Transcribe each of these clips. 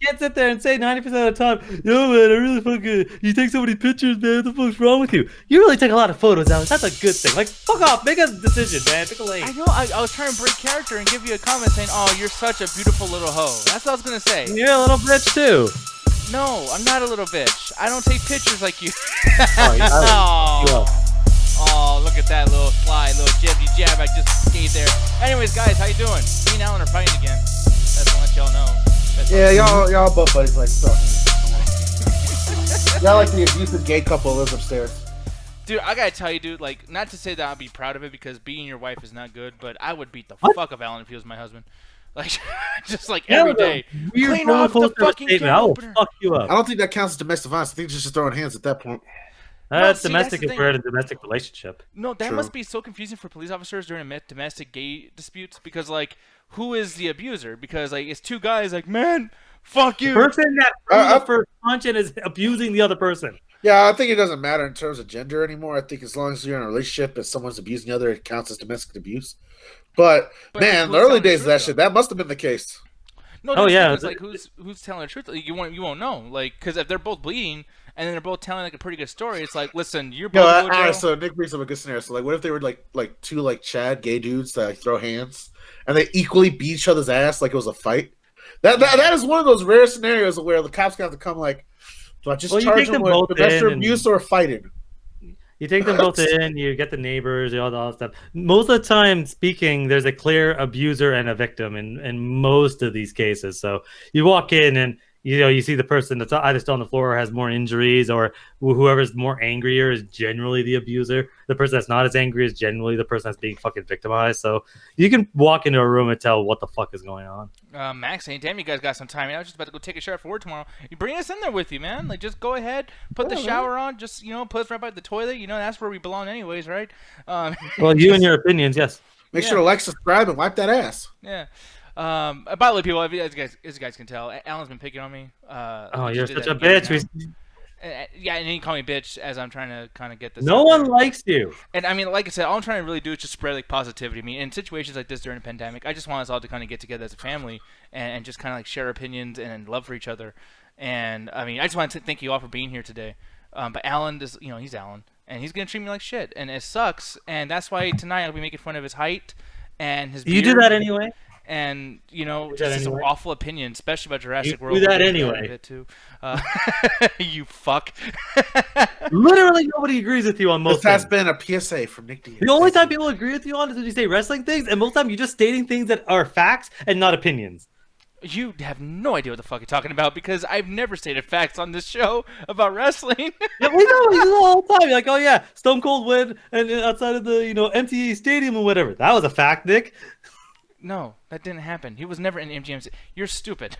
Can't sit there and say 90% of the time, yo man, I really fucking, you take so many pictures, man, what the fuck's wrong with you? You really take a lot of photos, Alex. That's a good thing. Like, fuck off, make a decision, man. Pick a lane. I know, I was trying to break character and give you a comment saying, oh, you're such a beautiful little hoe. That's what I was gonna say. You're a little bitch too. No, I'm not a little bitch. I don't take pictures like you. Oh, look at that little slide, little jabby jab I just gave there. Anyways, guys, how you doing? Me and Alan are fighting again. That's to let y'all know. Yeah, y'all both buddies like so. Y'all like the abusive gay couple lives upstairs. Dude, I gotta tell you, dude, like, not to say that I'd be proud of it because being your wife is not good, but I would beat the fuck of Alan if he was my husband. Like, just like every day. Clean off the fucking can I will opener. fuck you up. I don't think that counts as domestic violence. I think it's just throwing hands at that point. That's see, domestic that's the compared to domestic relationship. No, that True. must be so confusing for police officers during domestic gay disputes because, like, who is the abuser? Because, like, it's two guys like, man, fuck you. The person that threw the first punch and is abusing the other person. Yeah, I think it doesn't matter in terms of gender anymore. I think as long as you're in a relationship and someone's abusing the other, it counts as domestic abuse. But man, the early days of that shit, that must have been the case. No, oh yeah, it's like who's telling the truth? Like, you won't know, like, because if they're both bleeding and then they're both telling like a pretty good story, it's like, listen, you're both. All right, so Nick brings up a good scenario. So like, what if they were like two like Chad gay dudes that like, throw hands and they equally beat each other's ass like it was a fight? That is one of those rare scenarios where the cops have to come like, do I just charge them with domestic abuse or fighting? You take them both in, you get the neighbors, all that stuff. Most of the time speaking, there's a clear abuser and a victim in most of these cases. So you walk in and you see the person that's either still on the floor or has more injuries, or whoever's more angrier is generally the abuser. The person that's not as angry is generally the person that's being fucking victimized. So you can walk into a room and tell what the fuck is going on. Max, hey, damn, you guys got some time. I was just about to go take a shower for work tomorrow. You bring us in there with you, man. Like, just go ahead, put the shower on, just, put us right by the toilet. That's where we belong anyways, right? Well, you and your opinions, yes. Make sure to like, subscribe, and wipe that ass. Yeah. By the way, people, as you guys can tell, Alan's been picking on me. Oh, you're such a bitch. Yeah, and he called me bitch as I'm trying to kind of get this. No one likes you. And I mean, like I said, all I'm trying to really do is just spread like positivity. I mean, in situations like this during a pandemic, I just want us all to kind of get together as a family and just kind of like share opinions and love for each other. And I mean, I just want to thank you all for being here today. But Alan, he's Alan, and he's gonna treat me like shit, and it sucks. And that's why tonight I'll be making fun of his height and his beard. You do that anyway. And just some awful opinions, especially about Jurassic World. Do that anyway. Too. You fuck. Literally nobody agrees with you on most. This has been a PSA from Nick D. The only time people agree with you on is when you say wrestling things, and most of the time you're just stating things that are facts and not opinions. You have no idea what the fuck you're talking about because I've never stated facts on this show about wrestling. Yeah, we know you the whole time. You're like, oh yeah, Stone Cold win and outside of the empty stadium or whatever. That was a fact, Nick. No, that didn't happen. He was never in MGM. You're stupid.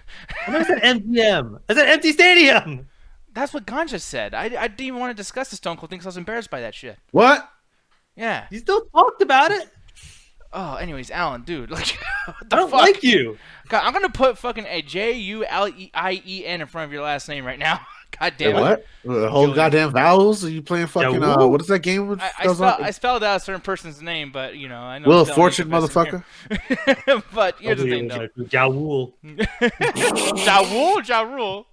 I never said MGM. I said empty stadium. That's what Ganja said. I didn't even want to discuss the Stone Cold thing because I was embarrassed by that shit. What? Yeah. You still talked about it. Oh, anyways, Alan, dude, like, what the I don't fuck? like you. God, I'm gonna put fucking a Julien in front of your last name right now. God damn it. What? The whole goddamn vowels? Are you playing fucking, what is that game? I spelled out a certain person's name, but, I know. Will Fortune, motherfucker. But here's the thing, though. Jawul. Jawul.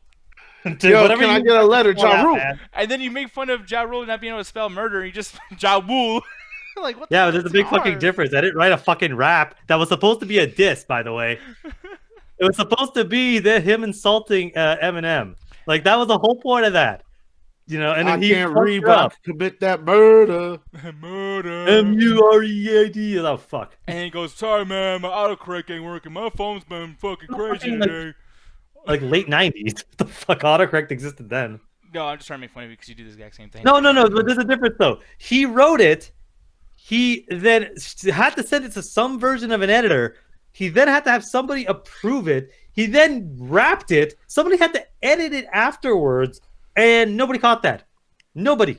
Yo, can I get a letter, Jawul? And then you make fun of Jawul not being able to spell murder, and you just, Jawul. Like, what yeah, there's a big fucking difference. I didn't write a fucking rap that was supposed to be a diss, by the way. It was supposed to be him insulting Eminem. Like, that was the whole point of that. And then I he can't read, but commit that murder. Murder. MUREAD. Oh, fuck. And he goes, sorry, man, my autocorrect ain't working. My phone's been fucking crazy today. Like late 90s. What the fuck? Autocorrect existed then. No, I'm just trying to make fun of you because you do the exact same thing. No. But there's a difference, though. He wrote it. He then had to send it to some version of an editor. He then had to have somebody approve it. He then wrapped it. Somebody had to edit it afterwards, and nobody caught that. Nobody.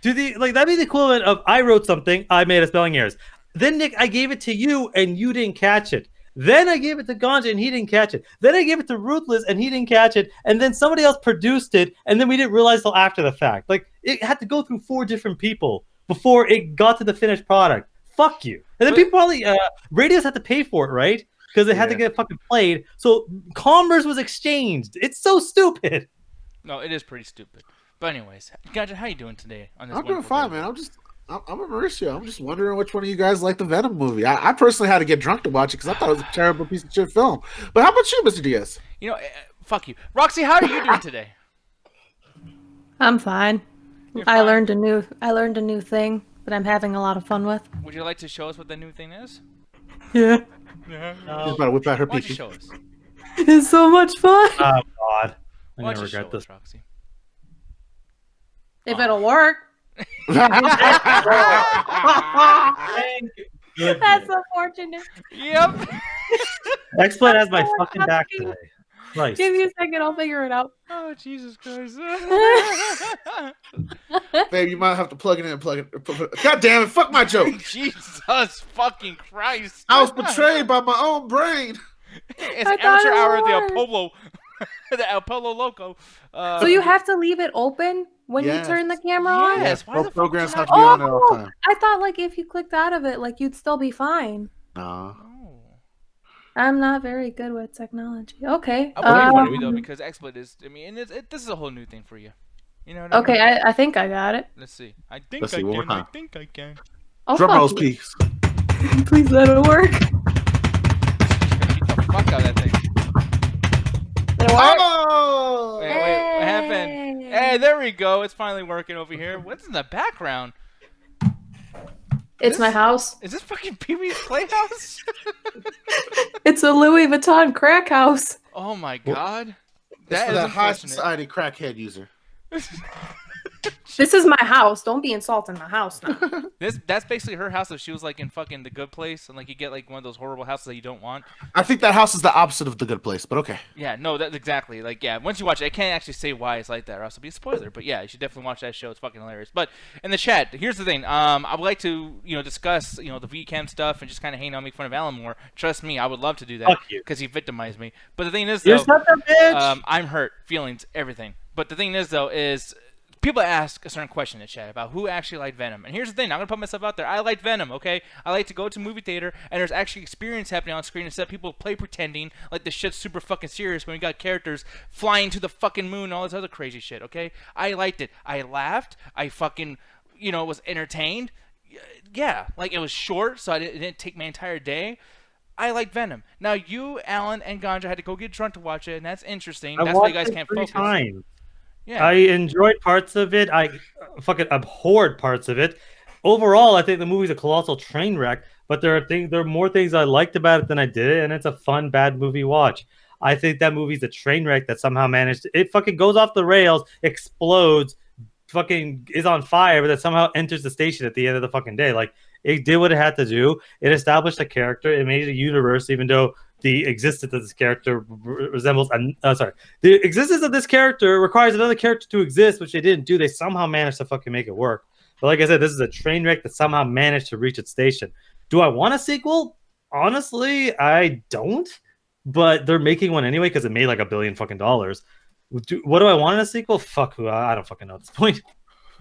That'd be the equivalent of I wrote something, I made a spelling errors. Then Nick, I gave it to you, and you didn't catch it. Then I gave it to Ganja, and he didn't catch it. Then I gave it to Ruthless, and he didn't catch it. And then somebody else produced it, and then we didn't realize till after the fact. Like, it had to go through 4 different people before it got to the finished product. Fuck you. And then people probably, radios have to pay for it, right? because it had to get fucking played. So commerce was exchanged. It's so stupid. No, it is pretty stupid. But anyways, Gotcha, how you doing today? On this I'm doing wonderful fine, day? man. I'm a Mauricio. I'm just wondering which one of you guys like the Venom movie. I personally had to get drunk to watch it because I thought it was a terrible piece of shit film. But how about you, Mr. Diaz? You know, fuck you, Roxy. How are you doing today? I'm fine. You're I fine? learned a new thing that I'm having a lot of fun with. Would you like to show us what the new thing is? Yeah. Yeah. She's about to whip out her Why don't you peepee. show us? It's so much fun. Oh God, I'm Why gonna don't you show regret this. us, Roxy? If it'll work. Thank goodness. That's unfortunate. Yep. X-Blade has my Oh, fucking back fucking- today. Christ. Give me a second, I'll figure it out. Oh Jesus Christ. Babe, you might have to plug it in and plug it. God damn it! Fuck my joke. Jesus fucking Christ. I was betrayed by my own brain. It's I thought amateur it hour at the worked. Apollo. The Apollo Loco. So you have to leave it open when you Yes. turn the camera on? Yes. Why Both the fuck would you programs not- have to be on at all Oh, time. I thought like if you clicked out of it, like you'd still be fine. No. Oh. I'm not very good with technology. Okay. I believe one of you though, because XSplit is. I mean, and this is a whole new thing for you. You know what I mean? Okay, I think I got it. Let's see. I think Let's I see, one more can. I time. think I can. Oh, Drum fuck rolls, you. please. Please let it work. Beat the fuck out of that thing. Did it work? Oh! Wait, what happened? Hey, there we go. It's finally working over here. What's in the background? It's my house. Is this fucking Pee Wee's Playhouse? It's a Louis Vuitton crack house. Oh my god. It's That for is that high unfortunate. society crackhead user. This is my house. Don't be insulting my house now. That's basically her house if she was like in fucking The Good Place and like you get like one of those horrible houses that you don't want. I think that house is the opposite of the good place, but okay. Yeah, no, that's exactly. Like, yeah, once you watch it, I can't actually say why it's like that, or else it'll be a spoiler. But yeah, you should definitely watch that show. It's fucking hilarious. But in the chat, here's the thing. I would like to, discuss, the VCam stuff and just kind of hang out, make fun of Alan more. Trust me, I would love to do that Fuck you. because he victimized me. But the thing is, You're though, such a bitch. I'm hurt, feelings, everything. But the thing is, though, is people ask a certain question in the chat about who actually liked Venom. And here's the thing, I'm going to put myself out there. I liked Venom, okay? I like to go to a movie theater, and there's actually experience happening on screen instead of people play pretending like this shit's super fucking serious when we got characters flying to the fucking moon and all this other crazy shit, okay? I liked it. I laughed. I fucking, was entertained. Yeah, like it was short, so it didn't take my entire day. I like Venom. Now, you, Alan, and Ganja had to go get drunk to watch it, and that's interesting. I That's why you watched guys it can't 3 focus. times. Yeah. I enjoyed parts of it. I fucking abhorred parts of it. Overall, I think the movie's a colossal train wreck. But there are more things I liked about it than I did, and it's a fun bad movie watch. I think that movie's a train wreck that somehow managed. It fucking goes off the rails, explodes, fucking is on fire, but that somehow enters the station at the end of the fucking day. Like it did what it had to do. It established a character. It made a universe, even though the existence of this character resembles. The existence of this character requires another character to exist, which they didn't do. They somehow managed to fucking make it work. But like I said, this is a train wreck that somehow managed to reach its station. Do I want a sequel? Honestly, I don't. But they're making one anyway because it made like $1 billion fucking dollars. What do I want in a sequel? Fuck who? I don't fucking know at this point.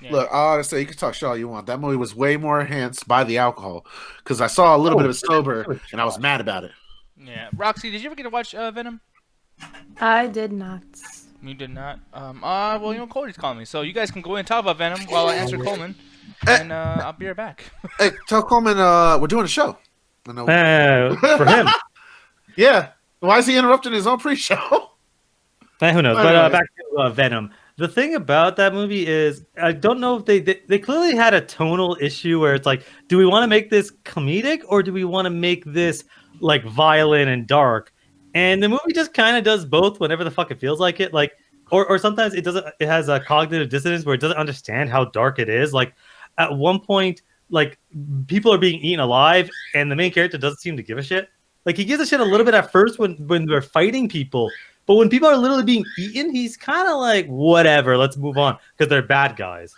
Yeah. Look, I ought to say, you can talk shit all you want. That movie was way more enhanced by the alcohol because I saw a little bit of it sober and I was mad about it. Yeah. Roxy, did you ever get to watch Venom? I did not. You did not. Well, Cody's calling me, so you guys can go in and talk about Venom while I answer Coleman, and I'll be right back. Hey, tell Coleman we're doing a show. I know. For him. Yeah. Why is he interrupting his own pre-show? Who knows? Anyway. But back to Venom. The thing about that movie is I don't know if they clearly had a tonal issue where it's like, do we want to make this comedic or do we want to make this like violent and dark? And the movie just kind of does both whenever the fuck it feels like it. Like, or sometimes it doesn't. It has a cognitive dissonance where it doesn't understand how dark it is. Like at one point, like people are being eaten alive, and the main character doesn't seem to give a shit. Like he gives a shit a little bit at first when they're fighting people. But when people are literally being eaten, he's kind of like, whatever, let's move on, because they're bad guys.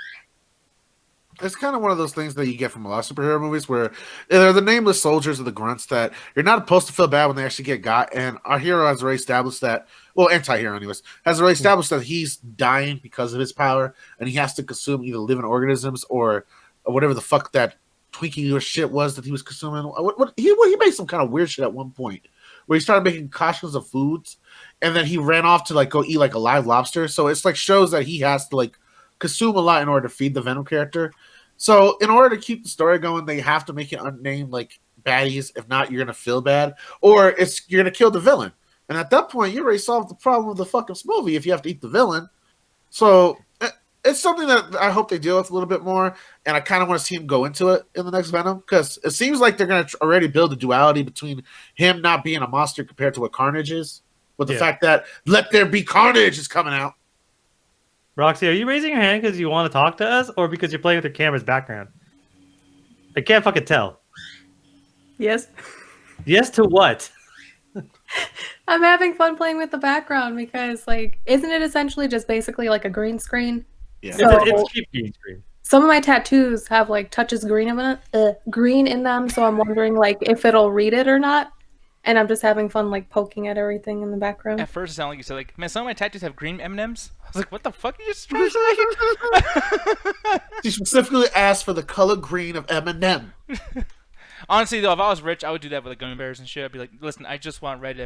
It's kind of one of those things that you get from a lot of superhero movies where they're the nameless soldiers or the grunts that you're not supposed to feel bad when they actually get got. And our hero has already established that, well, anti-hero anyways, has already established that he's dying because of his power, and he has to consume either living organisms or whatever the fuck that Twinkie or shit was that he was consuming. He made some kind of weird shit at one point where he started making concoctions of foods, and then he ran off to like go eat like a live lobster. So it's like shows that he has to like consume a lot in order to feed the Venom character. So in order to keep the story going, they have to make it unnamed like baddies. If not, you're gonna feel bad, or you're gonna kill the villain. And at that point, you already solved the problem of the fucking movie if you have to eat the villain. So it's something that I hope they deal with a little bit more, and I kind of want to see him go into it in the next Venom, because it seems like they're going to already build a duality between him not being a monster compared to what Carnage is, with the fact that Let There Be Carnage is coming out. Roxy, are you raising your hand because you want to talk to us, or because you're playing with your camera's background? I can't fucking tell. Yes. Yes to what? I'm having fun playing with the background because, like, isn't it essentially just basically like a green screen? Yeah. So, It's cheap green screen. some of my tattoos have like touches green in them, so I'm wondering like if it'll read it or not. And I'm just having fun like poking at everything in the background. At first, it sounded like you said, like, man, some of my tattoos have green M&Ms. I was like, what the fuck you just trying to say? She specifically asked for the color green of M&M. Honestly, though, if I was rich, I would do that with like gummy bears and shit. I'd be like, listen, I just want red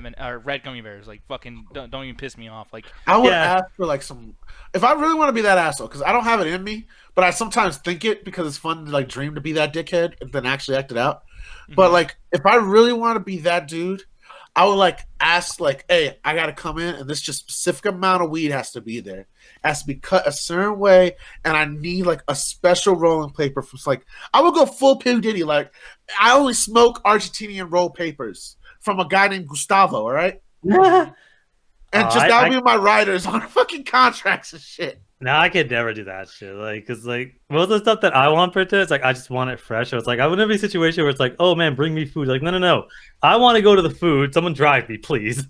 gummy bears. Like, fucking, don't even piss me off. Like, I would ask for like some. If I really want to be that asshole, because I don't have it in me, but I sometimes think it because it's fun to like dream to be that dickhead and then actually act it out. But like, if I really want to be that dude, I would like ask like, hey, I gotta come in, and this just specific amount of weed has to be there. It has to be cut a certain way, and I need like a special rolling paper from like I would go full P. Diddy. Like, I only smoke Argentinian roll papers from a guy named Gustavo, all right? And just that'll be my writers on fucking contracts and shit. No, I could never do that shit. Like, cause like most of the stuff that I want for it, it's like I just want it fresh. So it's like I wouldn't be a situation where it's like, oh man, bring me food. Like, no. I want to go to the food. Someone drive me, please.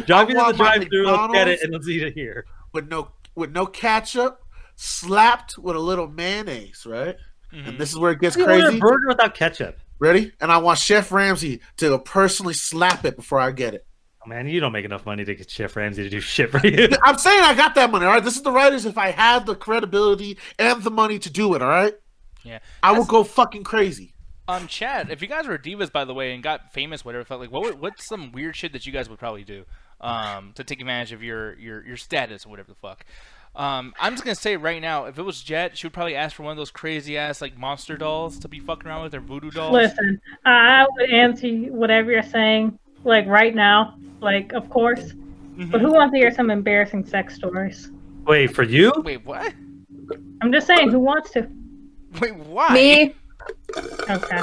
Drive me to the drive-thru. Let's get it and let's eat it here. With no ketchup, slapped with a little mayonnaise, right? And this is where it gets crazy. Order a burger without ketchup. Ready? And I want Chef Ramsay to personally slap it before I get it. Oh, man, you don't make enough money to get Chef Ramsay to do shit for you. I'm saying I got that money, all right? This is the writers if I had the credibility and the money to do it, all right? yeah. I will go fucking crazy. Chad, if you guys were divas, by the way, and got famous, whatever, felt like, what's some weird shit that you guys would probably do to take advantage of your status or whatever the fuck? I'm just gonna say right now, if it was Jet, she would probably ask for one of those crazy ass like monster dolls to be fucking around with, or voodoo dolls. Listen, I would answer whatever you're saying, like right now, like of course. But who wants to hear some embarrassing sex stories? Wait, for you? Wait, what? I'm just saying, who wants to? Wait, why? Me? Okay.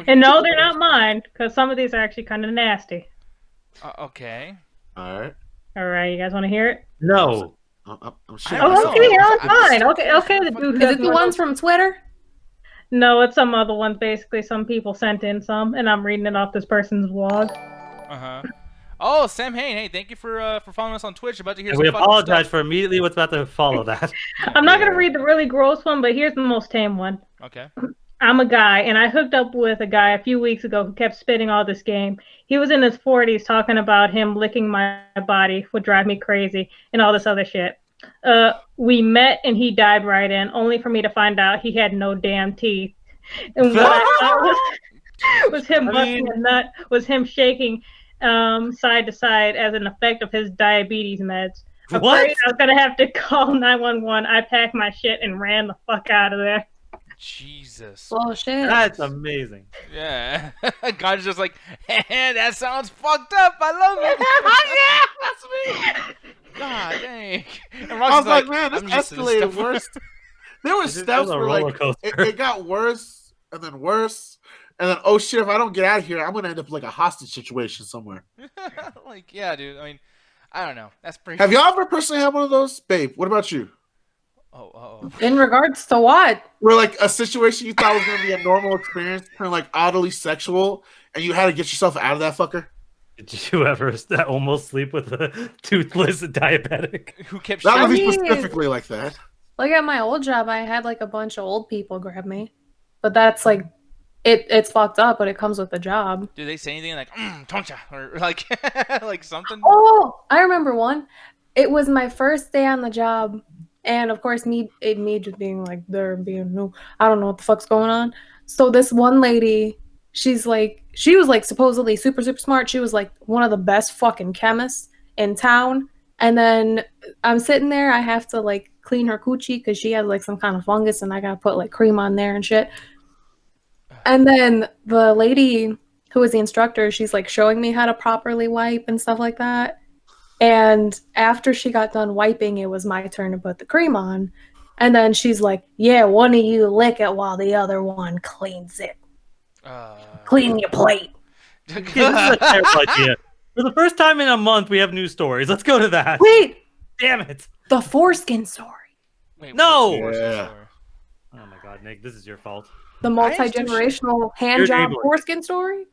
And no, they're not mine, because some of these are actually kind of nasty. Okay. All right. All right, you guys want to hear it? No. I'm sure. Oh, okay, yeah, that's fine. Okay, the dude. Is it the ones from Twitter? No, it's some other ones. Basically, some people sent in some, and I'm reading it off this person's blog. Oh, Sam Hain, hey, thank you for following us on Twitch. About to hear. And some we fucking apologize stuff. for immediately what's about to follow that. I'm not gonna read the really gross one, but here's the most tame one. Okay. I'm a guy, and I hooked up with a guy a few weeks ago who kept spitting all this game. He was in his 40s talking about him licking my body would drive me crazy and all this other shit. We met, and he dived right in, only for me to find out he had no damn teeth. And what I thought was him busting a nut, was him shaking side to side as an effect of his diabetes meds. What? Afraid I was going to have to call 911. I packed my shit and ran the fuck out of there. Jesus. Oh shit. That's amazing. Yeah. God's just like, hey, that sounds fucked up. I love it. Yeah, that's me. God dang. And I was Roxy's like, man, this I'm used to this escalated stuff. worse. There were steps where like it got worse and then worse. And then, oh shit, if I don't get out of here, I'm going to end up like a hostage situation somewhere. Like, yeah, dude. I mean, I don't know. That's pretty. Have y'all ever personally had one of those? Babe, what about you? Oh. In regards to what? Where like a situation you thought was going to be a normal experience turned like oddly sexual, and you had to get yourself out of that fucker? Did you ever almost sleep with a toothless diabetic? Who kept Not shouting? really specifically like that. Like at my old job, I had like a bunch of old people grab me. But that's like, it's fucked up, but it comes with the job. Do they say anything like, Toncha? Or like, like something? Oh, I remember one. It was my first day on the job. And of course, me just being like, there being no, I don't know what the fuck's going on. So this one lady, she was like supposedly super, super smart. She was like one of the best fucking chemists in town. And then I'm sitting there, I have to like clean her coochie because she has like some kind of fungus and I gotta put like cream on there and shit. And then the lady who was the instructor, she's like showing me how to properly wipe and stuff like that. And after she got done wiping, it was my turn to put the cream on. And then she's like, yeah, one of you lick it while the other one cleans it. Clean your plate. Okay, this is a terrible idea. For the first time in a month, we have news stories. Let's go to that. Wait, Damn it. the foreskin story. Wait, No! what's the Yeah. story? Oh my god, Nick, this is your fault. The multi-generational hand You're job enabling. foreskin story?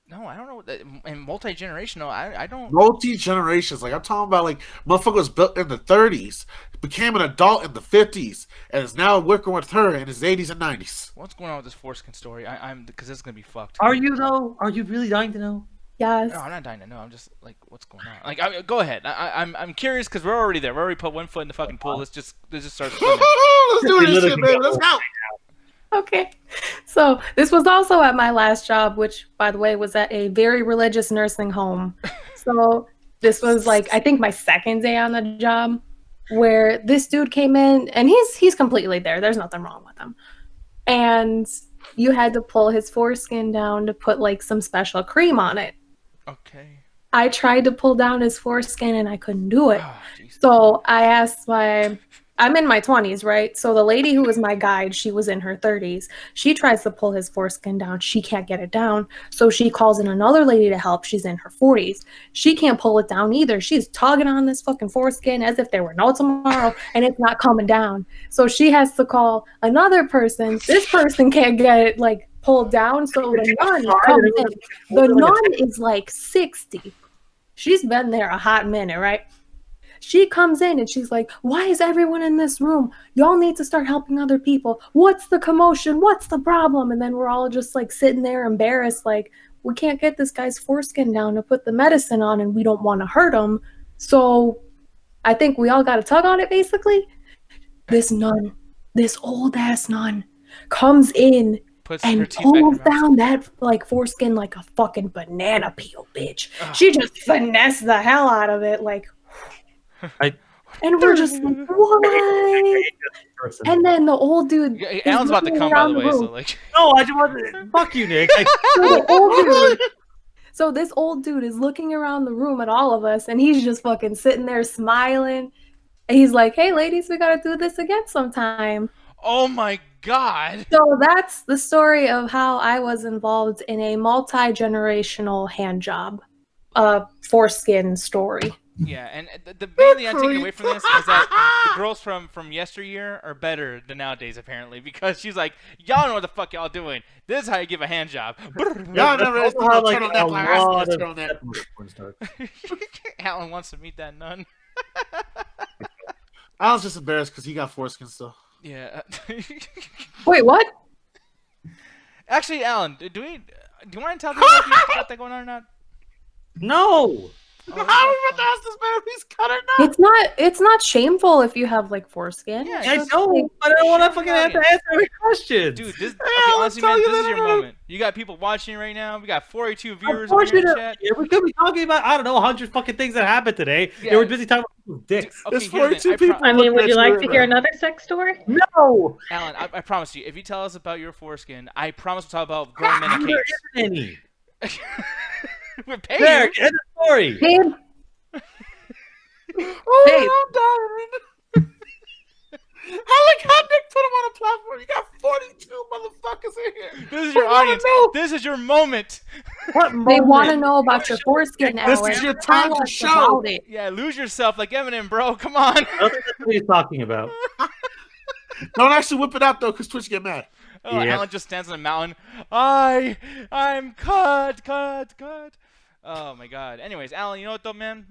No, I don't know. And multi-generational, I don't. Multi-generations. Like, I'm talking about, like, motherfucker was built in the 30s, became an adult in the 50s, and is now working with her in his 80s and 90s. What's going on with this foreskin story? I'm because this is gonna be fucked. Are you, though? Are you really dying to know? Yes. No, I'm not dying to know. I'm just like, what's going on? Like, go ahead. I'm curious because we're already there. We already put one foot in the fucking pool. Let's just start swimming. Let's do this shit, baby. Let's go. Okay. So this was also at my last job, which, by the way, was at a very religious nursing home. So this was like, I think my second day on the job, where this dude came in and he's completely there. There's nothing wrong with him. And you had to pull his foreskin down to put like some special cream on it. Okay. I tried to pull down his foreskin and I couldn't do it. Oh, jeez. So I asked I'm in my 20s, right? So the lady who was my guide, she was in her 30s. She tries to pull his foreskin down. She can't get it down. So she calls in another lady to help. She's in her 40s. She can't pull it down either. She's tugging on this fucking foreskin as if there were no tomorrow, and it's not coming down. So she has to call another person. This person can't get it, like, pulled down. So the nun comes in. The nun is like 60. She's been there a hot minute, right? She comes in and she's like, why is everyone in this room? Y'all need to start helping other people. What's the commotion? What's the problem? And then we're all just like sitting there embarrassed, like, we can't get this guy's foreskin down to put the medicine on and we don't want to hurt him. So I think we all got to tug on it, basically. This nun, this old ass nun, comes in Puts her and teeth back in her pulls mouth. down that like foreskin like a fucking banana peel, bitch. She just finessed the hell out of it, like. And we're just like, what? And then the old dude. Yeah, is Alan's about to looking come, by around the way. room. So like, No, I just want to... Fuck you, Nick. So the old dude. So this old dude is looking around the room at all of us, and he's just fucking sitting there smiling. And he's like, "Hey, ladies, we gotta do this again sometime." oh my god. So that's the story of how I was involved in a multi-generational hand job, foreskin story. Yeah, and the mainly I'm taking away from this is that the girls from yesteryear are better than nowadays apparently, because she's like, y'all know what the fuck y'all doing. This is how you give a hand job. Y'all never Also how, like, turtleneck a like I lot said, of turtleneck. Alan wants to meet that nun. I was just embarrassed because he got foreskin still. Yeah. Wait, what? Actually, Alan, do you want to tell people if you got that going on or not? No. How are we about to ask this man if he's cut or not? It's not shameful if you have like foreskin. Yeah, I just- don't. But I don't want to fucking have to answer every question. Dude, this I'll honestly, tell man, you this is that your I- moment. You got people watching right now. We got 42 viewers over here in Unfortunately, chat. yeah, we could be talking about, I don't know, 100 fucking things that happened today. Yeah. They were busy talking about people's dicks. Okay, There's here's the 42 thing. people. I mean, would you like to That's hear weird. another sex story? No. Alan, I promise you, if you tell us about your foreskin, I promise we'll talk about grown men and There cakes. isn't any. We're paying There, you. end of story. Babe, Oh, Hey. I'm dying. I like how Nick put him on a platform. You got 42 motherfuckers in here. This is your I wanna audience. know. This is your moment. What they want to moment? know about your foreskin now. This is and your time tell to us show. about it. Yeah, lose yourself like Eminem, bro. Come on. I don't think that's what he's talking about. Don't actually whip it out though, because Twitch get mad. Oh, Yeah. Alan just stands on a mountain. I'm cut. Oh my god. Anyways, Alan, you know what though, man?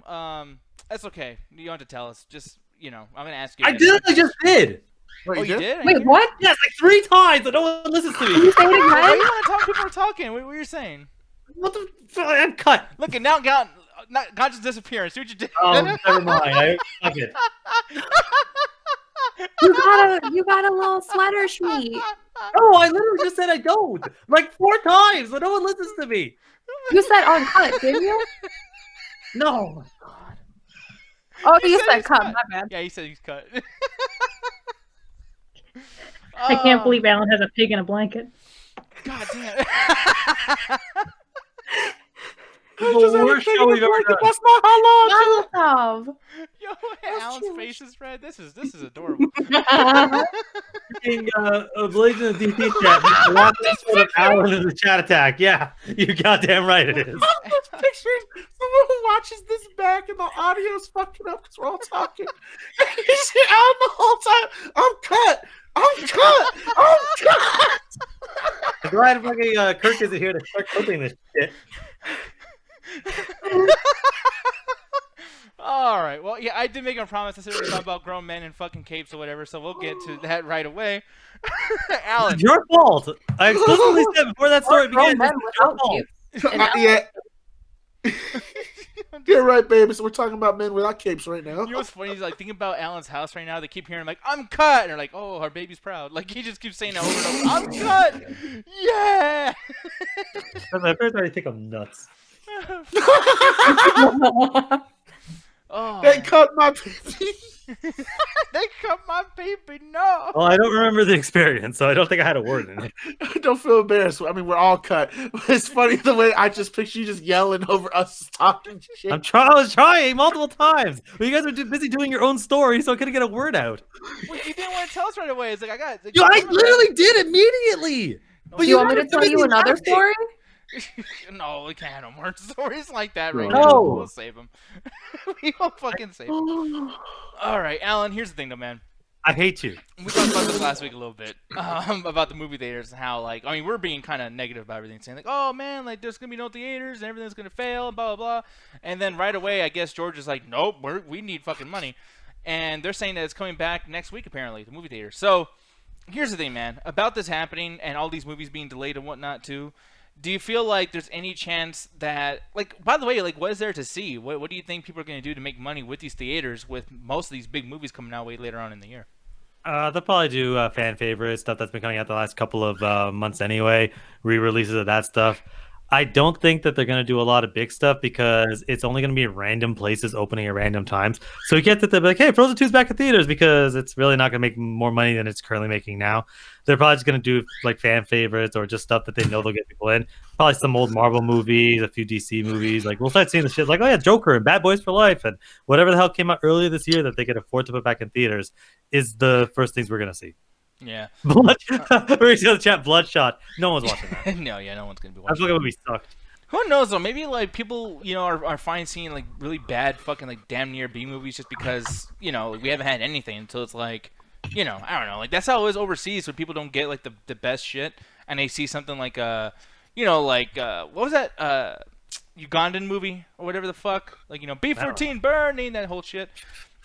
That's okay. You don't have to tell us. Just, I'm gonna ask you. I literally just did. Wait, Oh, you did? I Wait, didn't hear. what? Yes, like 3 times, and no one listens to Can you me. say it Why you again? want to talk? People are talking. What are you saying? What the fuck? I'm cut. Look, and now God just disappeared. See what you did? Oh, never mind. Fuck it. You got a little sweater sheet. No, I literally just said I don't. Like 4 times, but no one listens to me. You said uncut, didn't you? No. Oh, He you said said he's cut. cut. My bad. Yeah, he said he's cut. I can't believe Alan has a pig in a blanket. God damn. The worst show we've ever done. That's not how long. Mazel Yo, Alan's face is red. This is adorable. tov. Blazing the DC chat. The last episode of Alan is a chat attack. Yeah, you're goddamn right. It is. I'm just picturing someone who watches this back and the audio's fucking up because we're all talking. You see Alan the whole time. I'm cut. I'm glad fucking Kirk isn't here to start clipping this shit. All right. Well, yeah, I did make a promise. I said we were talking about grown men in fucking capes or whatever, so we'll get to that right away. Alan. It's your fault. I explicitly said before that story Grown began. men It's your without fault. capes. Yeah. You're right, baby. So we're talking about men without capes right now. You know what's funny is like thinking about Alan's house right now. They keep hearing like I'm cut, and they're like, oh, our baby's proud. Like he just keeps saying it over and over. I'm cut. Yeah. My parents already think I'm nuts. Oh. They cut my They cut my baby. No. Well, I don't remember the experience, so I don't think I had a word in it. Don't feel embarrassed. I mean, we're all cut. But it's funny the way I just picture you just yelling over us talking shit. I was trying multiple times. But you guys were too busy doing your own story, so I couldn't get a word out. Wait, you didn't want to tell us right away. It's like I got. Like, Yo, I literally did immediately. But Do you want me to tell you another story? No, we can't have no more stories like that right No. now. We'll save them. We will fucking save them. All right, Alan. Here's the thing, though, man. I hate you. We talked about this last week a little bit about the movie theaters and how, like, I mean, we're being kind of negative about everything, saying like, oh man, like there's gonna be no theaters and everything's gonna fail and blah blah blah. And then right away, I guess George is like, nope, we need fucking money, and they're saying that it's coming back next week apparently, the movie theater. So here's the thing, man, about this happening and all these movies being delayed and whatnot too. Do you feel like there's any chance that, like, by the way, like, what is there to see? What do you think people are going to do to make money with these theaters with most of these big movies coming out way later on in the year? They'll probably do fan favorite stuff that's been coming out the last couple of months anyway, re-releases of that stuff. I don't think that they're going to do a lot of big stuff because it's only going to be random places opening at random times. So you get that they're like, hey, Frozen 2's back in theaters because it's really not going to make more money than it's currently making now. They're probably just going to do like fan favorites or just stuff that they know they'll get people in. Probably some old Marvel movies, a few DC movies. Like we'll start seeing the shit like, oh yeah, Joker and Bad Boys for Life and whatever the hell came out earlier this year that they could afford to put back in theaters is the first things we're going to see. Yeah. We're going to chat Bloodshot. No one's watching that. No, yeah, no one's going to be That watching fucking movie sucked. Who knows though? Maybe like people, you know, are fine seeing like really bad fucking like damn near B movies just because, you know, we haven't had anything until it's like, you know, I don't know, like that's how it is overseas when people don't get like the best shit and they see something like you know, like what was that Ugandan movie or whatever the fuck, like, you know, B-14 burning, that whole shit.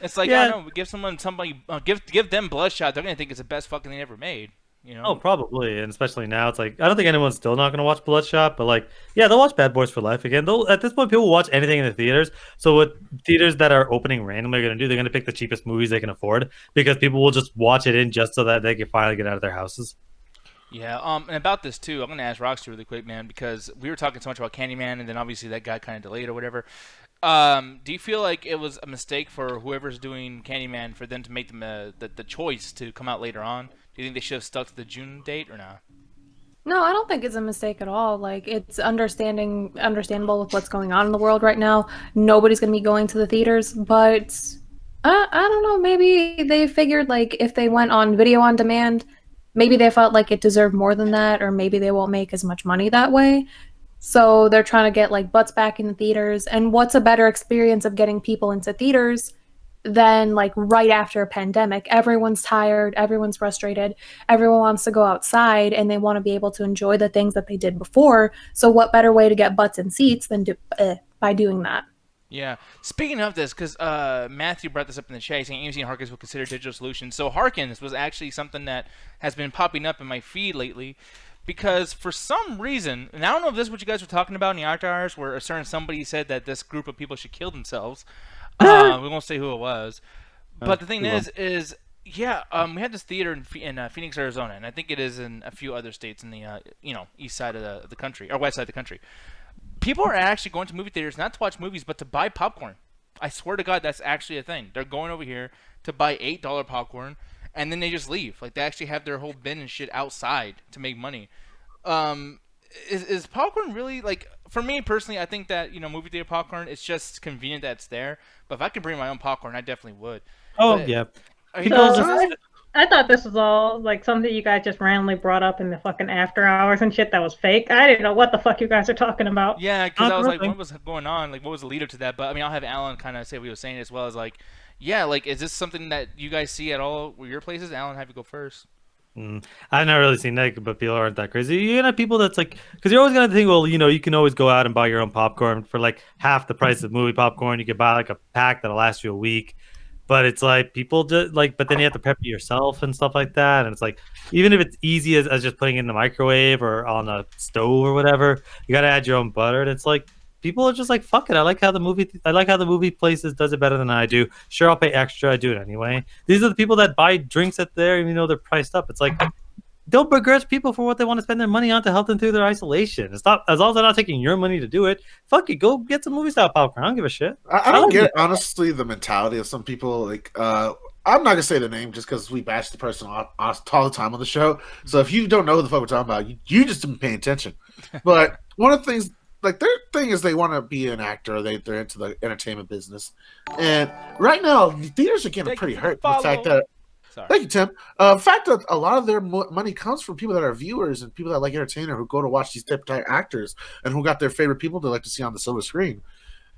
It's like, I don't know, give somebody give them Bloodshot, they're gonna think it's the best fucking thing ever made. You know? Oh, probably, and especially now, it's like I don't think anyone's still not going to watch Bloodshot, but like, yeah, they'll watch Bad Boys for Life again. They'll at this point, people will watch anything in the theaters. So what theaters that are opening randomly are going to do? They're going to pick the cheapest movies they can afford because people will just watch it in just so that they can finally get out of their houses. Yeah, and about this too, I'm gonna ask Roxy really quick, man, because we were talking so much about Candyman, and then obviously that got kind of delayed or whatever. Do you feel like it was a mistake for whoever's doing Candyman for them to make them the choice to come out later on? Do you think they should have stuck to the June date or not? No, I don't think it's a mistake at all. Like, it's understandable with what's going on in the world right now. Nobody's going to be going to the theaters, but I don't know. Maybe they figured, like, if they went on video on demand, maybe they felt like it deserved more than that, or maybe they won't make as much money that way. So they're trying to get, like, butts back in the theaters. And what's a better experience of getting people into theaters than, like, right after a pandemic? Everyone's tired, everyone's frustrated, everyone wants to go outside, and they want to be able to enjoy the things that they did before. So what better way to get butts in seats than by doing that? Yeah. Speaking of this, because Matthew brought this up in the chat, saying AMC and Harkins will consider digital solutions. So Harkins was actually something that has been popping up in my feed lately, because for some reason, and I don't know if this is what you guys were talking about in the after hours, where a certain somebody said that this group of people should kill themselves. We won't say who it was, but the thing is Yeah, we had this theater in Phoenix, Arizona, and I think it is in a few other states in the east side of the country or west side of the country. People are actually going to movie theaters not to watch movies, but to buy popcorn. I swear to God, that's actually a thing. They're going over here to buy $8 popcorn, and then they just leave. Like they actually have their whole bin and shit outside to make money. Um, is popcorn really like? For me personally, I think that movie theater popcorn it's just convenient that it's there. But if I could bring my own popcorn, I definitely would. Oh But yeah, are you people So just I thought this was all like something you guys just randomly brought up in the fucking after hours and shit that was fake. I didn't know what the fuck you guys are talking about. Yeah, because I was like, nothing. what was going on? Like, what was the lead up to that? But I mean, I'll have Alan kind of say what he was saying as well as like, yeah, like, is this something that you guys see at all with your places? Alan, have you go first. I've never really seen that, but people aren't that crazy. You have people that's like, because you're always gonna think, well, you can always go out and buy your own popcorn for like half the price of movie popcorn. You could buy like a pack that'll last you a week. But it's like people just like, but then you have to prep it yourself and stuff like that. And it's like, even if it's easy as just putting it in the microwave or on a stove or whatever, you got to add your own butter. And it's like, people are just like, fuck it. I like how the movie places does it better than I do. Sure, I'll pay extra. I do it anyway. These are the people that buy drinks at there, even though they're priced up. It's like, don't begrudge people for what they want to spend their money on to help them through their isolation. It's not as long as they're not taking your money to do it. Fuck it, go get some movie style popcorn. I don't give a shit. I don't like get it. honestly the mentality of some people. Like, I'm not gonna say the name just because we bash the person all the time on the show. So if you don't know who the fuck we're talking about, you just didn't pay attention. But one of the things, like their thing is they want to be an actor. They're into the entertainment business, and right now the theaters are getting Thank pretty you for the hurt. The fact follow. that Sorry. Thank you, Tim. The fact that a lot of their money comes from people that are viewers and people that like entertainer who go to watch these type of actors and who got their favorite people they like to see on the silver screen.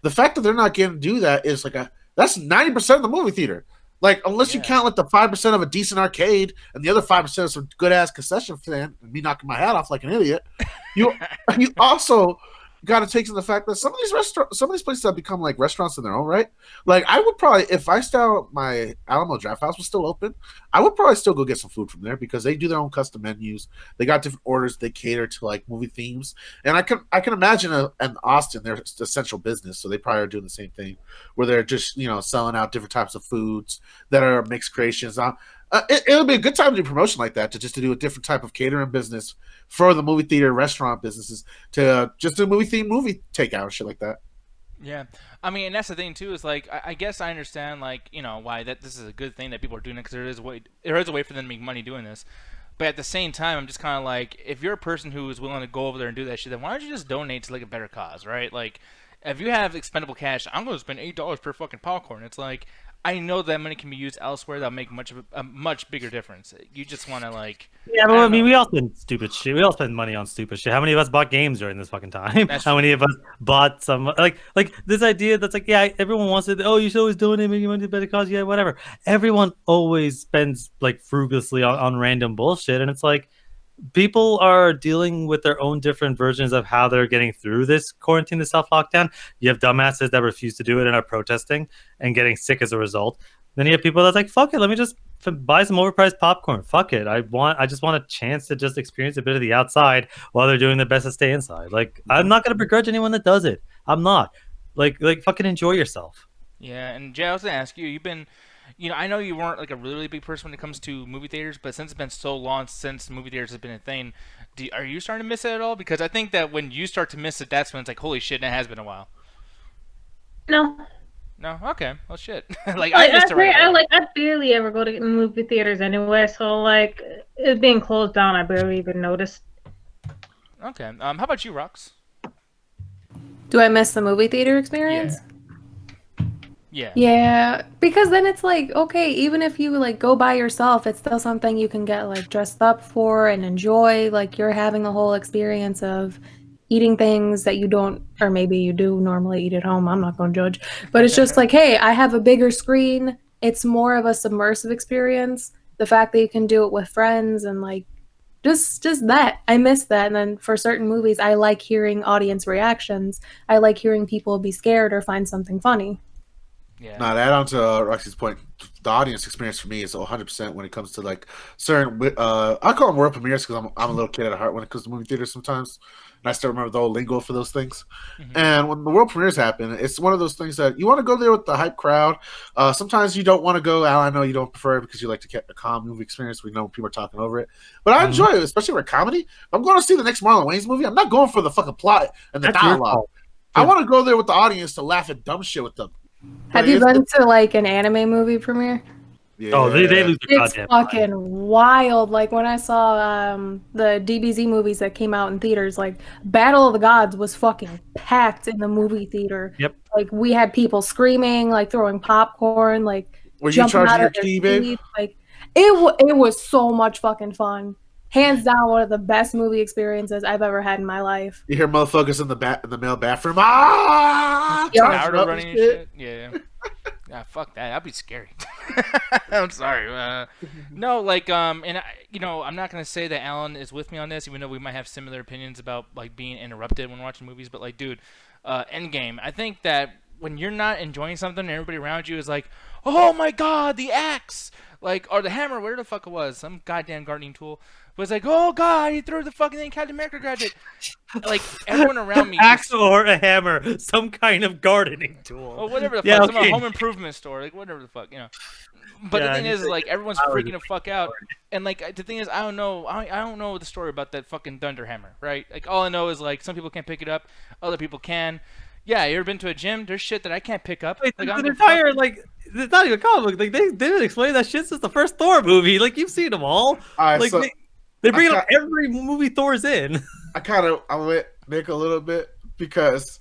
The fact that they're not getting to do that is like that's 90% of the movie theater. Like unless you Yeah. count like the 5% of a decent arcade and the other 5% of some good ass concession stand and me knocking my hat off like an idiot, you also got to take into the fact that some of these places have become like restaurants in their own right. Like I would probably, if I still my Alamo Draft House was still open, I would probably still go get some food from there because they do their own custom menus. They got different orders. They cater to like movie themes, and I can imagine in Austin they're essential business, so they probably are doing the same thing where they're just selling out different types of foods that are mixed creations. It'll be a good time to do promotion like that, to do a different type of catering business for the movie theater restaurant businesses, to just do movie takeout and shit like that. Yeah, I mean, and that's the thing too. Is like, I guess I understand, like, why this is a good thing that people are doing it because there is a way for them to make money doing this. But at the same time, I'm just kind of like, if you're a person who is willing to go over there and do that shit, then why don't you just donate to like a better cause, right? Like, if you have expendable cash, I'm going to spend $8 per fucking popcorn. It's like, I know that money can be used elsewhere. That'll make a much bigger difference. You just want to like, Yeah, I but don't I mean, know. we all spend stupid shit. We all spend money on stupid shit. How many of us bought games during this fucking time? That's How many of us bought some like this idea that's like, yeah, everyone wants it. Oh, you should always donate, make money to better cause. Yeah, whatever. Everyone always spends like frugalously on random bullshit, and it's like people are dealing with their own different versions of how they're getting through this quarantine, the self lockdown. You have dumbasses that refuse to do it and are protesting and getting sick as a result. Then you have people that's like, fuck it, let me just buy some overpriced popcorn. Fuck it. I just want a chance to just experience a bit of the outside while they're doing their best to stay inside. Like, I'm not gonna begrudge anyone that does it. I'm not. Like fucking enjoy yourself. Yeah, and Jay, I was gonna ask you. You've been, I know you weren't like a really big person when it comes to movie theaters, but since it's been so long since movie theaters have been a thing, are you starting to miss it at all? Because I think that when you start to miss it, that's when it's like, holy shit, it has been a while. No, No, okay, well, shit. Like I missed it right away. I barely ever go to movie theaters anyway, so like it being closed down, I barely even noticed. Okay, how about you, Rox? Do I miss the movie theater experience? Yeah. Yeah, because then it's like, okay, even if you like go by yourself, it's still something you can get like dressed up for and enjoy. Like you're having the whole experience of eating things that you don't, or maybe you do normally eat at home. I'm not going to judge, but it's just like, hey, I have a bigger screen. It's more of a submersive experience. The fact that you can do it with friends and like just that. I miss that. And then for certain movies, I like hearing audience reactions. I like hearing people be scared or find something funny. Yeah. Now, to add on to Roxy's point, the audience experience for me is 100% when it comes to like certain. I call them world premieres because I'm a little kid at heart when it comes to movie theaters sometimes, and I still remember the old lingo for those things. Mm-hmm. And when the world premieres happen, it's one of those things that you want to go there with the hype crowd. Sometimes you don't want to go. Al, I know you don't prefer it because you like to get a calm movie experience. We know people are talking over it, but I enjoy it, especially for comedy. If I'm going to see the next Marlon Wayans movie, I'm not going for the fucking plot and the That's your dialogue. fault. I want to go there with the audience to laugh at dumb shit with them. Have you been to like an anime movie premiere? Yeah. Oh, they lose the It's goddamn fucking wild. Like when I saw the DBZ movies that came out in theaters, like Battle of the Gods was fucking packed in the movie theater. Yep. Like we had people screaming, like throwing popcorn, like Were you jumping charging out your of their key, babe? seats. Like it was so much fucking fun. Hands down, one of the best movie experiences I've ever had in my life. You hear motherfuckers in the male bathroom. Ah! Yeah. Charging Naruto up running and and shit. Yeah. Yeah, fuck that. That'd be scary. I'm sorry. No, like, and I'm not gonna say that Alan is with me on this, even though we might have similar opinions about like being interrupted when watching movies. But like, dude, Endgame. I think that when you're not enjoying something, and everybody around you is like, "Oh my god, the axe!" Like, or the hammer, whatever the fuck it was, some goddamn gardening tool. Was like, "Oh god, he threw the fucking thing. Captain America grabbed it." Like everyone around me. axe or a hammer, some kind of gardening tool. Oh, whatever the Yeah, fuck, some okay. home improvement store, like whatever the fuck, But Yeah, the thing and is, it's like, everyone's I was freaking the fuck out, and like the thing is, I don't know the story about that fucking thunder hammer, right? Like all I know is like some people can't pick it up, other people can. Yeah, you ever been to a gym? There's shit that I can't pick up. Like, Like, the I'm entire it's not even a comic book. Like they didn't explain that shit since the first Thor movie. Like you've seen them all. All right, Like so they bring it I up every movie Thor's in. I'm with Nick a little bit because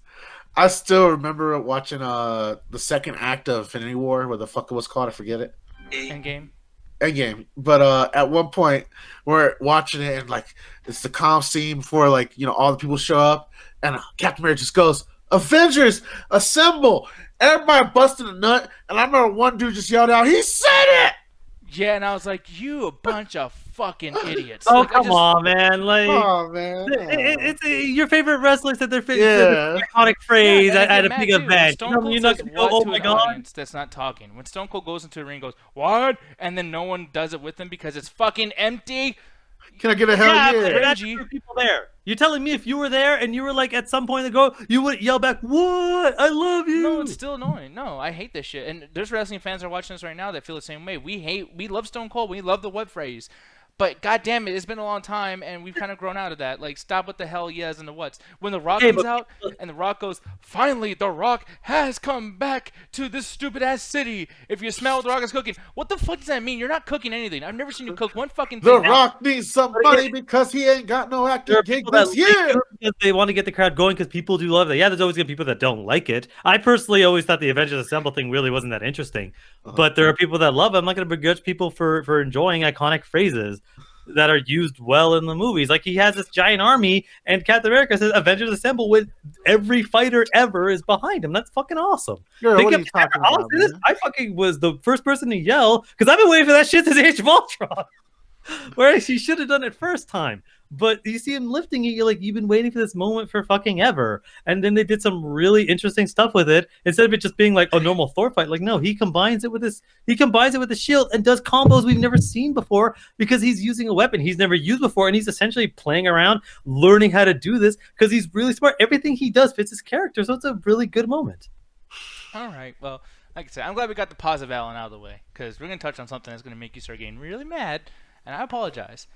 I still remember watching the second act of Infinity War, what the fuck it was called, I forget it. Endgame. Endgame. But at one point we're watching it and like it's the calm scene before like all the people show up and Captain America just goes, "Avengers, assemble!" Everybody busted a nut, and I remember one dude just yelled out, "He said it!" Yeah, and I was like, you a bunch of fucking idiots. Oh Like, come on, man! Like Oh man, it's your favorite wrestler said their Yeah. iconic phrase and I at get a mad big too. event. Stone Cold You're not says gonna go, what "Oh to my an god!" audience that's not talking. When Stone Cold goes into a ring, and goes what, and then no one does it with him because it's fucking empty. Can I get a hell Yeah, yeah? but that's Cringy. the people there. You're telling me if you were there and you were like at some point ago, you would yell back, "What? I love you." No, it's still annoying. No, I hate this shit. And there's wrestling fans that are watching this right now that feel the same way. We love Stone Cold. We love the what phrase. But goddamn it, it's been a long time, and we've kind of grown out of that. Like, stop with the hell yes and the whats. When The Rock Hey, comes but- out, and The Rock goes, "Finally, The Rock has come back to this stupid-ass city. If you smell what The Rock is cooking." What the fuck does that mean? You're not cooking anything. I've never seen you cook one fucking The thing. Rock needs some money because he ain't got no acting There are gig people that this like year. it because they want to get the crowd going because people do love it. Yeah, there's always gonna be people that don't like it. I personally always thought the Avengers Assemble thing really wasn't that interesting, but there are people that love it. I'm not gonna begrudge people for enjoying iconic phrases that are used well in the movies. Like he has this giant army, and Captain America says Avengers Assemble when every fighter ever is behind him. That's fucking awesome. Girl, They what are you kept- talking I'll about, say this, man? I fucking was the first person to yell because I've been waiting for that shit since Age of Ultron. Whereas he should have done it first time. But you see him lifting it, you're like, you've been waiting for this moment for fucking ever. And then they did some really interesting stuff with it. Instead of it just being like a normal Thor fight, like no, he combines it with the shield and does combos we've never seen before because he's using a weapon he's never used before, and he's essentially playing around, learning how to do this because he's really smart. Everything he does fits his character, so it's a really good moment. All right, well, like I said, I'm glad we got the positive Alan out of the way, because we're going to touch on something that's going to make you start getting really mad, and I apologize.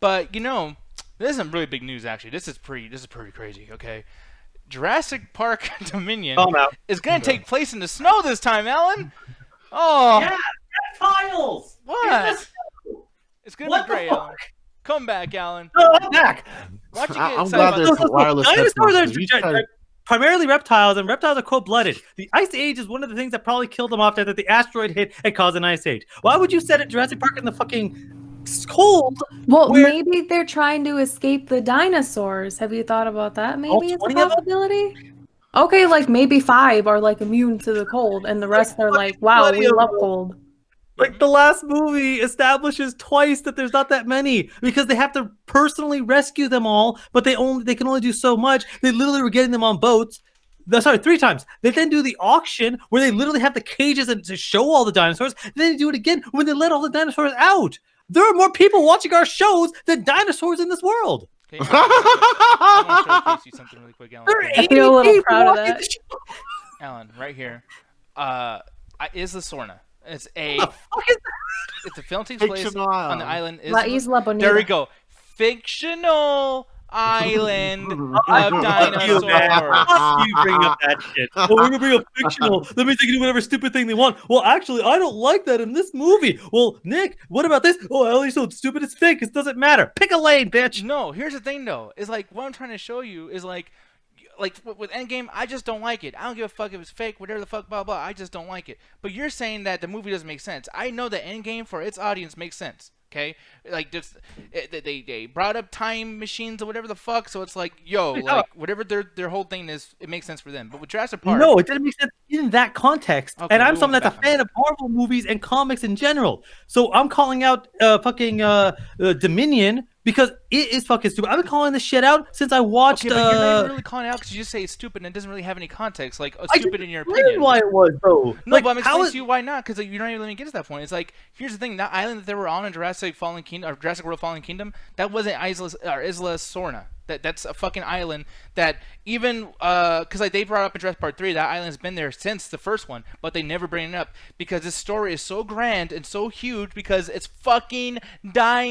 But, this is some really big news, actually. This is pretty crazy, okay? Jurassic Park Dominion Oh, I'm out. is going to take place in the snow this time, Alan! Oh, Yeah, reptiles! what? It's going to What be the great, fuck? Alan. Come back, Alan. No, I'm back. Watch you get I'm excited glad about there's this. some wireless Dinosaurs headphones. are primarily reptiles, and reptiles are cold-blooded. The Ice Age is one of the things that probably killed them off after the asteroid hit and caused an ice age. Why would you set it Jurassic Park in the fucking cold? Well, Where- maybe they're trying to escape the dinosaurs. Have you thought about that? All Maybe it's a 20 of them? possibility. Okay, like maybe 5 are like immune to the cold, and the rest are like, wow, we love cold. Like the last movie establishes twice that there's not that many because they have to personally rescue them all, but they can only do so much. They literally were getting them on boats. Sorry, 3 times. They then do the auction where they literally have the cages and to show all the dinosaurs. Then they do it again when they let all the dinosaurs out. There are more people watching our shows than dinosaurs in this world. Okay, I want to showcase you something really quick, Alan. There are Okay. I feel a little 80 proud of watching that. the show. Alan, right here. Isla Sorna. It's a What the fuck is that? it's a film takes place Fictional on the island. island. La Isla Bonita. There we go. Fictional island of Fuck you, man. dinosaurs. Fuck you bringing up that shit. Well, we're gonna bring up fictional. That means they can do whatever stupid thing they want. Well, actually, I don't like that in this movie. Well, Nick, what about this? Oh, Ellie's so stupid it's fake. It doesn't matter. Pick a lane, bitch. No, here's the thing though. Is like what I'm trying to show you is like with Endgame, I just don't like it. I don't give a fuck if it's fake, whatever the fuck, blah blah. I just don't like it. But you're saying that the movie doesn't make sense. I know that Endgame for its audience makes sense. Okay, like just they brought up time machines or whatever the fuck. So it's like, yo, like whatever their whole thing is, it makes sense for them. But with Jurassic Park, No, it didn't make sense in that context. Okay, and I'm move someone on that's a back. fan of Marvel movies and comics in general. So I'm calling out fucking Dominion because it is fucking stupid. I've been calling this shit out since I watched. Okay, but you're not even really calling it out because you just say it's stupid and it doesn't really have any context. Like I stupid in your explained opinion. why it was, though. No, Like, but I'm how explaining is- to you why not, because like, you're not even letting me get to that point. It's like, here's the thing: that island that they were on in Jurassic Fallen Kingdom or Jurassic World Fallen Kingdom, that wasn't Isla Sorna. That's a fucking island that even because like they brought up in Jurassic Part 3, that island's been there since the first one, but they never bring it up because this story is so grand and so huge because it's fucking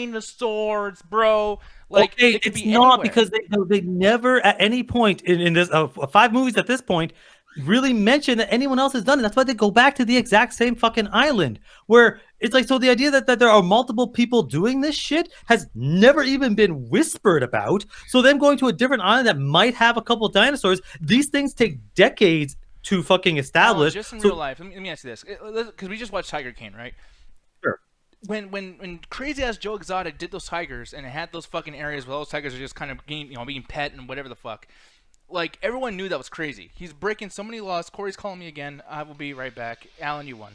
dinosaurs, bro. Like okay, it could it's be not anywhere. because they never at any point in this 5 movies at this point really mention that anyone else has done it. That's why they go back to the exact same fucking island where it's like, so the idea that there are multiple people doing this shit has never even been whispered about. So them going to a different island that might have a couple dinosaurs, these things take decades to fucking Alan, establish. just in So- real life, let me ask you this, because we just watched Tiger King, right? Sure. When crazy ass Joe Exotic did those tigers and it had those fucking areas where those tigers are just kind of being pet and whatever the fuck, like everyone knew that was crazy. He's breaking so many laws. Corey's calling me again. I will be right back. Alan, you won.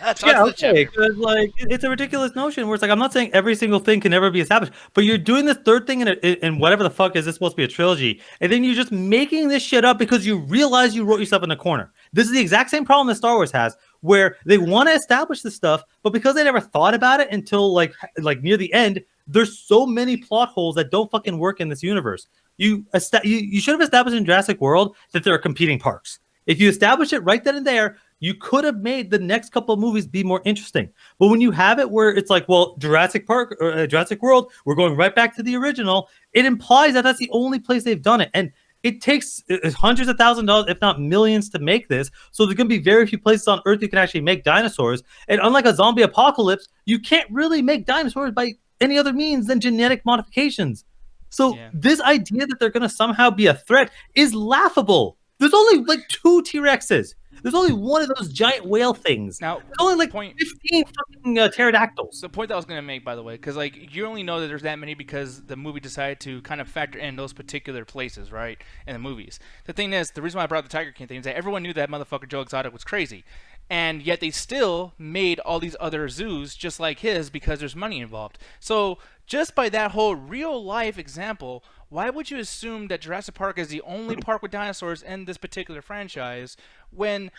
that's Yeah, the okay, chapter. because like it's a ridiculous notion where it's like, I'm not saying every single thing can never be established, but you're doing this third thing in whatever the fuck is this supposed to be a trilogy, and then you're just making this shit up because you realize you wrote yourself in a corner. This is the exact same problem that Star Wars has, where they want to establish this stuff, but because they never thought about it until like near the end, there's so many plot holes that don't fucking work in this universe. You should have established in Jurassic World that there are competing parks. If you establish it right then and there, you could have made the next couple of movies be more interesting. But when you have it where it's like, well, Jurassic Park or Jurassic World, we're going right back to the original, it implies that that's the only place they've done it. And it takes hundreds of thousands of dollars, if not millions, to make this. So there's going to be very few places on Earth you can actually make dinosaurs. And unlike a zombie apocalypse, you can't really make dinosaurs by any other means than genetic modifications. So Yeah. this idea that they're going to somehow be a threat is laughable. There's only like 2 T-Rexes. There's only one of those giant whale things. Now, There's only like point- 15 fucking pterodactyls. the point that I was gonna make, by the way, because like you only know that there's that many because the movie decided to kind of factor in those particular places, right, in the movies. The thing is, the reason why I brought the Tiger King thing is that everyone knew that motherfucker Joe Exotic was crazy, and yet they still made all these other zoos just like his because there's money involved. So just by that whole real life example, why would you assume that Jurassic Park is the only park with dinosaurs in this particular franchise when,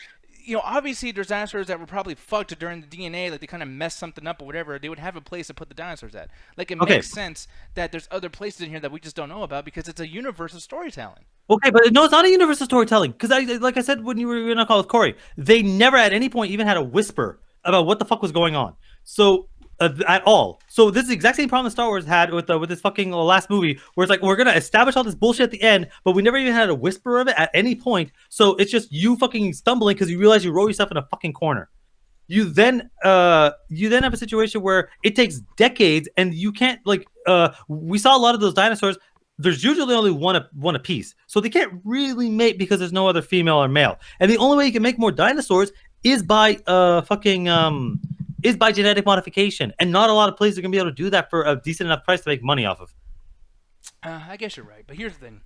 obviously there's dinosaurs that were probably fucked during the DNA, like they kind of messed something up or whatever. They would have a place to put the dinosaurs at. Like it Okay. makes sense that there's other places in here that we just don't know about because it's a universe of storytelling. Okay, but no, it's not a universal storytelling. Because like I said when you were in a call with Corey, they never at any point even had a whisper about what the fuck was going on. So at all. So this is the exact same problem that Star Wars had with this fucking last movie, where it's like, we're gonna establish all this bullshit at the end, but we never even had a whisper of it at any point. So it's just you fucking stumbling because you realize you roll yourself in a fucking corner. You then have a situation where it takes decades, and you can't we saw a lot of those dinosaurs. There's usually only one a piece, so they can't really mate because there's no other female or male. And the only way you can make more dinosaurs is by genetic modification, and not a lot of places are gonna be able to do that for a decent enough price to make money off of. I guess you're right, but here's the thing.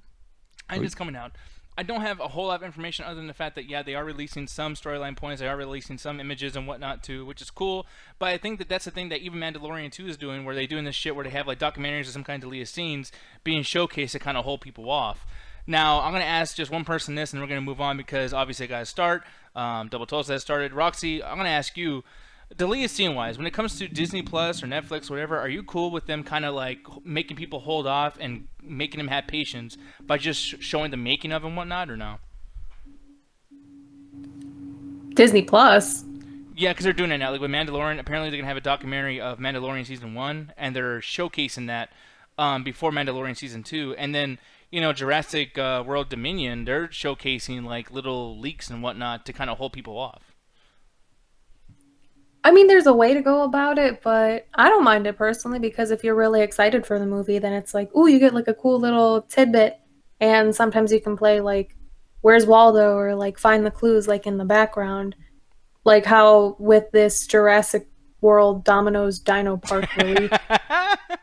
I'm just coming out. I don't have a whole lot of information other than the fact that, yeah, they are releasing some storyline points, they are releasing some images and whatnot too, which is cool. But I think that that's the thing that even Mandalorian 2 is doing, where they're doing this shit where they have like documentaries or some kind of deleted scenes being showcased to kind of hold people off. Now, I'm going to ask just one person this, and we're going to move on because obviously I got to start. Double Toast has started. Roxy, I'm going to ask you, deleted scene-wise, when it comes to Disney Plus or Netflix or whatever, are you cool with them kind of like making people hold off and making them have patience by just showing the making of and whatnot, or no? Disney Plus. Yeah, because they're doing it now. Like with Mandalorian, apparently they're going to have a documentary of Mandalorian Season 1, and they're showcasing that before Mandalorian Season 2. And then, you know, Jurassic World Dominion, they're showcasing like little leaks and whatnot to kind of hold people off. I mean, there's a way to go about it, but I don't mind it personally because if you're really excited for the movie, then it's like, ooh, you get like a cool little tidbit. And sometimes you can play like, Where's Waldo? Or like find the clues like in the background. Like how with this Jurassic World Domino's Dino Park release,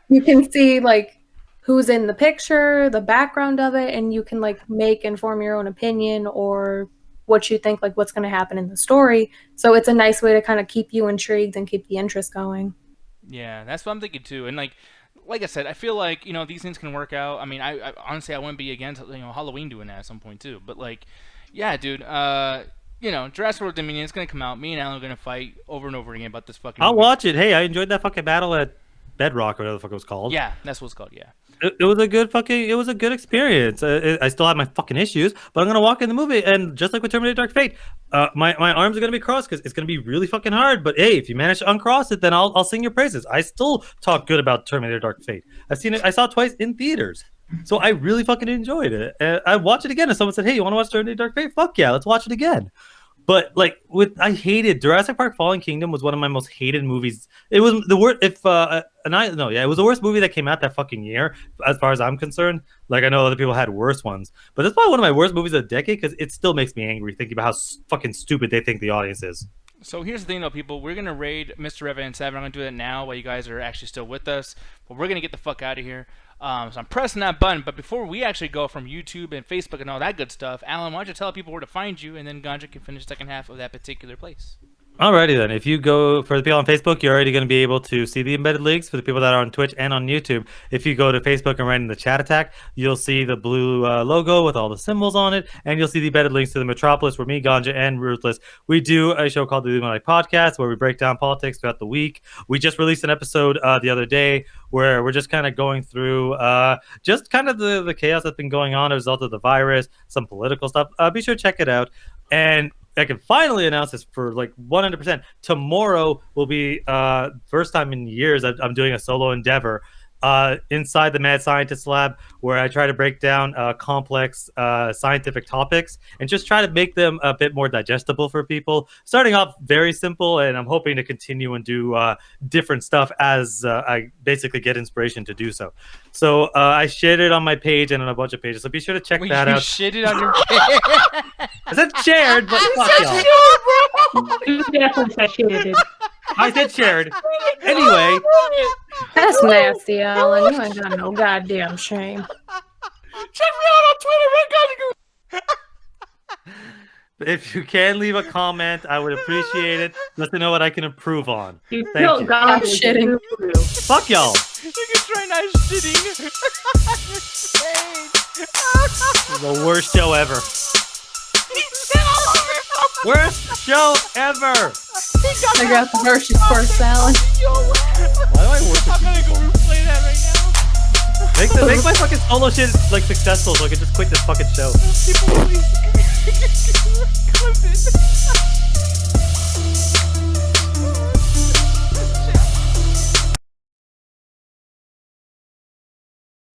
you can see like who's in the picture, the background of it, and you can like inform your own opinion or what you think, like what's going to happen in the story. So it's a nice way to kind of keep you intrigued and keep the interest going. Yeah, that's what I'm thinking too. And like I said, I feel like, you know, these things can work out. I mean, I honestly, I wouldn't be against, you know, Halloween doing that at some point too. But like, yeah, dude, you know, Jurassic World Dominion is going to come out. Me and Alan are going to fight over and over again about this fucking I'll movie. watch it. Hey, I enjoyed that fucking battle at Bedrock or whatever the fuck it was called. Yeah, that's what it's called, yeah. It was a good experience. I still have my fucking issues, but I'm gonna walk in the movie and just like with Terminator Dark Fate, my arms are gonna be crossed because it's gonna be really fucking hard. But hey, if you manage to uncross it, then I'll sing your praises. I still talk good about Terminator Dark Fate. I've seen it. I saw it twice in theaters, so I really fucking enjoyed it. I watched it again. If someone said, "Hey, you want to watch Terminator Dark Fate?" Fuck yeah, let's watch it again. But like I hated Jurassic Park: Fallen Kingdom was one of my most hated movies. It was the worst. It was the worst movie that came out that fucking year, as far as I'm concerned. Like I know other people had worse ones, but it's probably one of my worst movies of the decade because it still makes me angry thinking about how fucking stupid they think the audience is. So here's the thing, though, people. We're gonna raid Mr. Revan 7. I'm gonna do that now while you guys are actually still with us. But we're gonna get the fuck out of here. So I'm pressing that button. But before we actually go from YouTube and Facebook and all that good stuff, Alan, why don't you tell people where to find you, and then Ganja can finish the second half of that particular place. Alrighty then. If you go for the people on Facebook, you're already going to be able to see the embedded links. For the people that are on Twitch and on YouTube, if you go to Facebook and write in the chat attack, you'll see the blue logo with all the symbols on it, and you'll see the embedded links to the Metropolis, where me, Ganja, and Ruthless, we do a show called the Illuminati Podcast, where we break down politics throughout the week. We just released an episode the other day where we're just kind of going through just kind of the chaos that's been going on as a result of the virus, some political stuff. Be sure to check it out. And I can finally announce this for like 100%. Tomorrow will be first time in years I'm doing a solo endeavor inside the Mad Scientist Lab, where I try to break down complex scientific topics and just try to make them a bit more digestible for people. Starting off very simple, and I'm hoping to continue and do different stuff as I basically get inspiration to do so. So I shared it on my page and on a bunch of pages, so be sure to check that out. You shitted on your page. I said shared, but fuck y'all. You definitely said shared. I said shared. Anyway. That's nasty, Alan. You ain't got no goddamn shame. Check me out on Twitter. If you can leave a comment, I would appreciate it. Let me know what I can improve on. You Thank killed you. God. I'm shitting. Fuck y'all. You can try not shitting. The worst show ever. Worst show ever. I got the verses first, Alan. Why do I worship I'm gonna go replay that right now. Make my fucking solo shit like successful so I can just quit this fucking show. People, please.